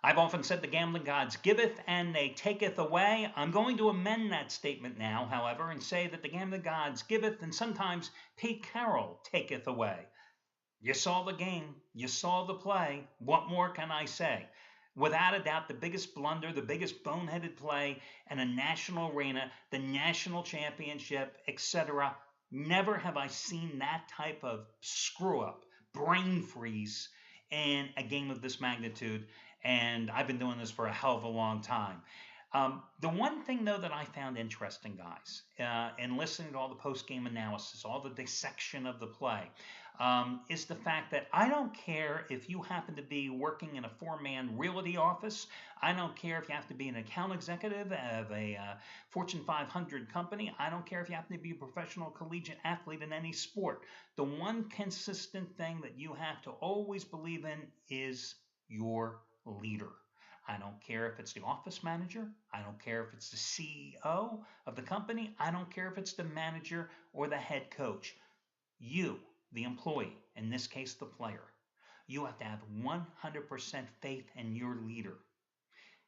I've often said the gambling gods giveth and they taketh away. I'm going to amend that statement now, however, and say that the gambling gods giveth and sometimes Pete Carroll taketh away. You saw the game, you saw the play. What more can I say? Without a doubt, the biggest blunder, the biggest boneheaded play in a national arena, the national championship, etc. Never have I seen that type of screw up, brain freeze in a game of this magnitude. And I've been doing this for a hell of a long time. The one thing, though, that I found interesting, guys, in listening to all the post game analysis, all the dissection of the play, is the fact that I don't care if you happen to be working in a four-man realty office. I don't care if you have to be an account executive of a Fortune 500 company. I don't care if you happen to be a professional collegiate athlete in any sport. The one consistent thing that you have to always believe in is your leader. I don't care if it's the office manager. I don't care if it's the CEO of the company. I don't care if it's the manager or the head coach. You, the employee, in this case the player, you have to have 100% faith in your leader.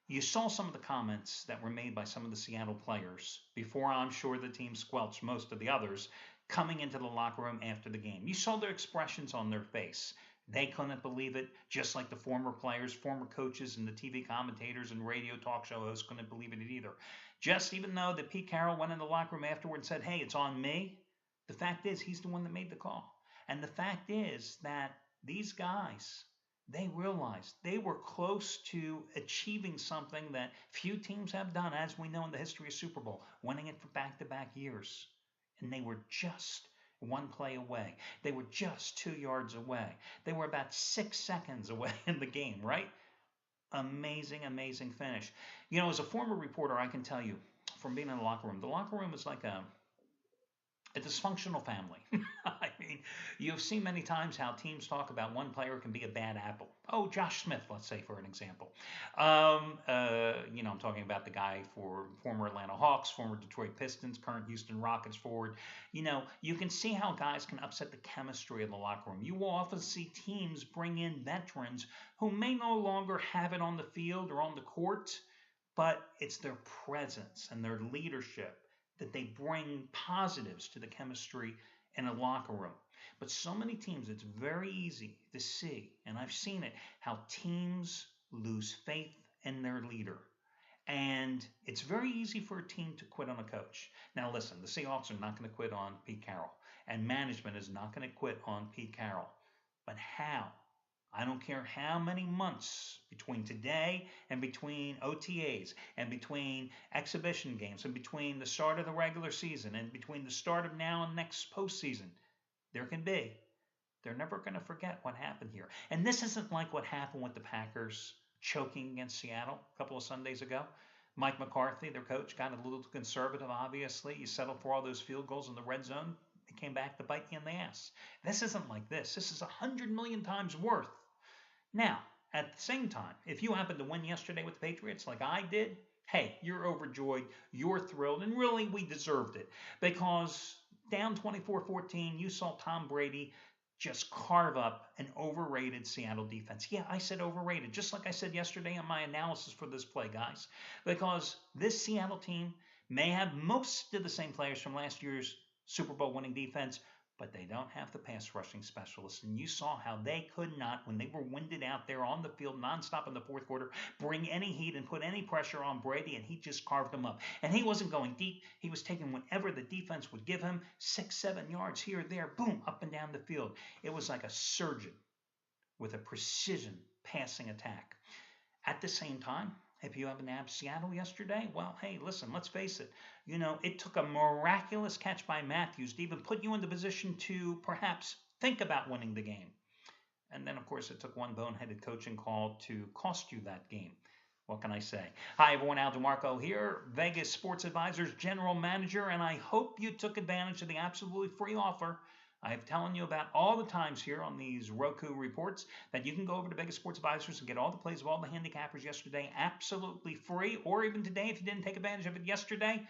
You saw some of the comments that were made by some of the Seattle players before I'm sure the team squelched most of the others coming into the locker room after the game. You saw their expressions on their face. They couldn't believe it, just like the former players, former coaches, and the TV commentators and radio talk show hosts couldn't believe it either. Just even though that Pete Carroll went in the locker room afterward and said, hey, it's on me, the fact is he's the one that made the call. And the fact is that these guys, they realized they were close to achieving something that few teams have done, as we know in the history of Super Bowl, winning it for back-to-back years. And they were just one play away. They were just 2 yards away. They were about 6 seconds away in the game, right? Amazing, amazing finish. You know, as a former reporter, I can tell you from being in the locker room is like a dysfunctional family. I mean, you've seen many times how teams talk about one player can be a bad apple. Oh, Josh Smith, let's say, for an example. I'm talking about the guy for former Atlanta Hawks, former Detroit Pistons, current Houston Rockets forward. You can see how guys can upset the chemistry of the locker room. You will often see teams bring in veterans who may no longer have it on the field or on the court, but it's their presence and their leadership that they bring positives to the chemistry in a locker room. But so many teams, it's very easy to see, and I've seen it, how teams lose faith in their leader. And it's very easy for a team to quit on a coach. Now, listen, the Seahawks are not going to quit on Pete Carroll, and management is not going to quit on Pete Carroll. But how? I don't care how many months between today and between OTAs and between exhibition games and between the start of the regular season and between the start of now and next postseason there can be. They're never going to forget what happened here. And this isn't like what happened with the Packers choking against Seattle a couple of Sundays ago. Mike McCarthy, their coach, got a little conservative, obviously. You settled for all those field goals in the red zone. It came back to bite you in the ass. This isn't like this. This is 100 million times worth. Now, at the same time, if you happen to win yesterday with the Patriots like I did, hey, you're overjoyed, you're thrilled, and really we deserved it because down 24-14, you saw Tom Brady just carve up an overrated Seattle defense. Yeah, I said overrated, just like I said yesterday in my analysis for this play, guys, because this Seattle team may have most of the same players from last year's Super Bowl winning defense, but they don't have the pass rushing specialists. And you saw how they could not, when they were winded out there on the field nonstop in the fourth quarter, bring any heat and put any pressure on Brady, and he just carved them up. And he wasn't going deep. He was taking whatever the defense would give him, 6-7 yards here or there, boom, up and down the field. It was like a surgeon with a precision passing attack. At the same time, if you haven't nabbed Seattle yesterday, well, hey, listen, let's face it. It took a miraculous catch by Matthews to even put you in the position to perhaps think about winning the game. And then, of course, it took one boneheaded coaching call to cost you that game. What can I say? Hi, everyone. Al DeMarco here, Vegas Sports Advisors General Manager, and I hope you took advantage of the absolutely free offer I've telling you about all the times here on these Roku reports that you can go over to Vegas Sports Advisors and get all the plays of all the handicappers yesterday absolutely free, or even today if you didn't take advantage of it yesterday.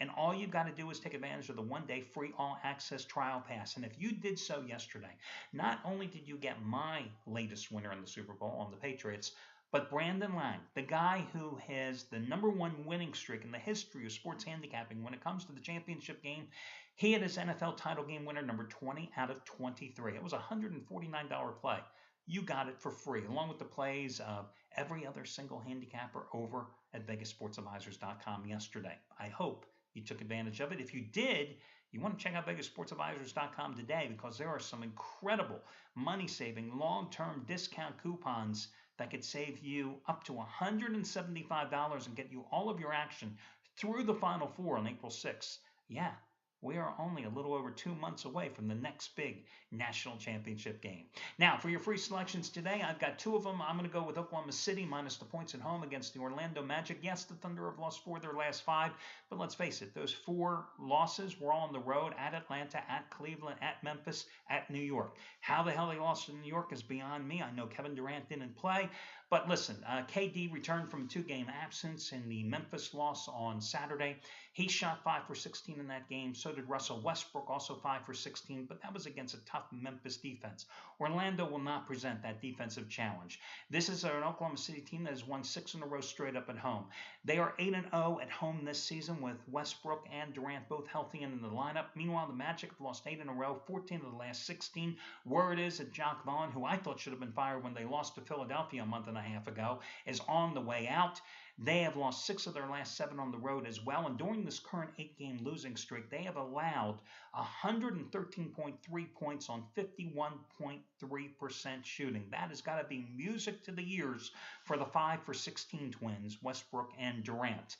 And all you've got to do is take advantage of the one-day free all-access trial pass. And if you did so yesterday, not only did you get my latest winner in the Super Bowl on the Patriots, But Brandon Lang, the guy who has the #1 winning streak in the history of sports handicapping when it comes to the championship game, he had his NFL title game winner number 20 out of 23. It was a $149 play. You got it for free, along with the plays of every other single handicapper over at VegasSportsAdvisors.com yesterday. I hope you took advantage of it. If you did, you want to check out VegasSportsAdvisors.com today because there are some incredible money-saving long-term discount coupons that could save you up to $175 and get you all of your action through the Final Four on April 6th. Yeah, we are only a little over 2 months away from the next big national championship game. Now, for your free selections today, I've got 2 of them. I'm going to go with Oklahoma City minus the points at home against the Orlando Magic. Yes, the Thunder have lost 4 of their last 5, but let's face it, those 4 losses were all on the road at Atlanta, at Cleveland, at Memphis, at New York. How the hell they lost in New York is beyond me. I know Kevin Durant didn't play, but listen, KD returned from a 2-game absence in the Memphis loss on Saturday. He shot 5 for 16 in that game. So did Russell Westbrook, also 5 for 16, but that was against a tough Memphis defense. Orlando will not present that defensive challenge. This is an Oklahoma City team that has won 6 in a row straight up at home. They are 8-0 at home this season with Westbrook and Durant both healthy and in the lineup. Meanwhile, the Magic have lost 8 in a row, 14 of the last 16. Word is that Jacque Vaughn, who I thought should have been fired when they lost to Philadelphia a month and a half ago, is on the way out. They have lost 6 of their last 7 on the road as well, and during this current 8-game losing streak, they have allowed 113.3 points on 51.3% shooting. That has got to be music to the ears for the 5 for 16 twins, Westbrook and Durant.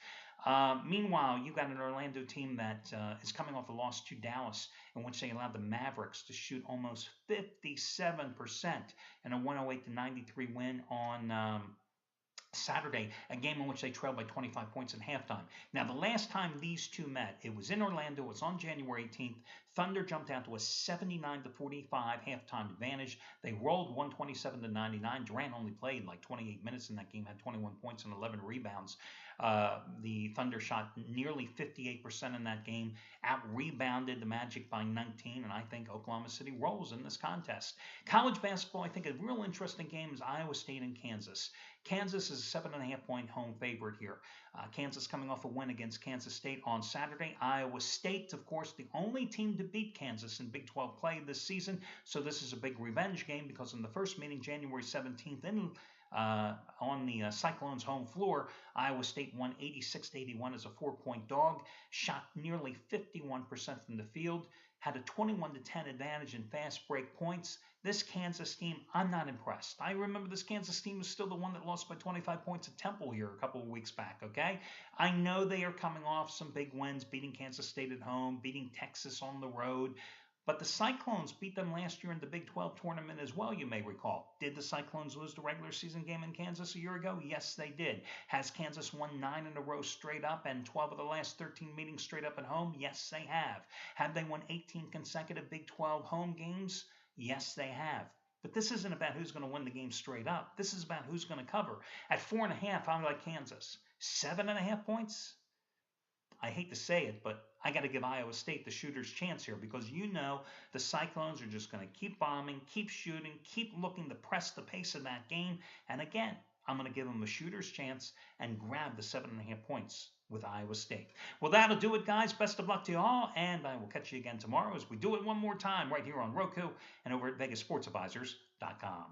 Meanwhile, you've got an Orlando team that is coming off a loss to Dallas, in which they allowed the Mavericks to shoot almost 57% in a 108-93 win on Saturday, a game in which they trailed by 25 points at halftime. Now, the last time these two met, it was in Orlando. It was on January 18th. Thunder jumped out to a 79-45 halftime advantage. They rolled 127-99. Durant only played like 28 minutes in that game, had 21 points and 11 rebounds. The Thunder shot nearly 58% in that game, out-rebounded the Magic by 19, and I think Oklahoma City rolls in this contest. College basketball, I think a real interesting game is Iowa State and Kansas. Kansas is a 7.5-point home favorite here. Kansas coming off a win against Kansas State on Saturday. Iowa State, of course, the only team to beat Kansas in Big 12 play this season. So this is a big revenge game because in the first meeting, January 17th, on the Cyclones' home floor, Iowa State won 86-81 as a 4-point dog, shot nearly 51% from the field, had a 21-10 advantage in fast break points. This Kansas team, I'm not impressed. I remember this Kansas team was still the one that lost by 25 points at Temple here a couple of weeks back, okay? I know they are coming off some big wins, beating Kansas State at home, beating Texas on the road. But the Cyclones beat them last year in the Big 12 tournament as well, you may recall. Did the Cyclones lose the regular season game in Kansas a year ago? Yes, they did. Has Kansas won 9 in a row straight up and 12 of the last 13 meetings straight up at home? Yes, they have. Have they won 18 consecutive Big 12 home games? Yes, they have. But this isn't about who's going to win the game straight up. This is about who's going to cover. At 4.5, I like Kansas. 7.5 points? I hate to say it, but I got to give Iowa State the shooter's chance here because you know the Cyclones are just going to keep bombing, keep shooting, keep looking to press the pace of that game. And again, I'm going to give them a shooter's chance and grab the 7.5 points with Iowa State. Well, that'll do it, guys. Best of luck to you all, and I will catch you again tomorrow as we do it one more time right here on Roku and over at VegasSportsAdvisors.com.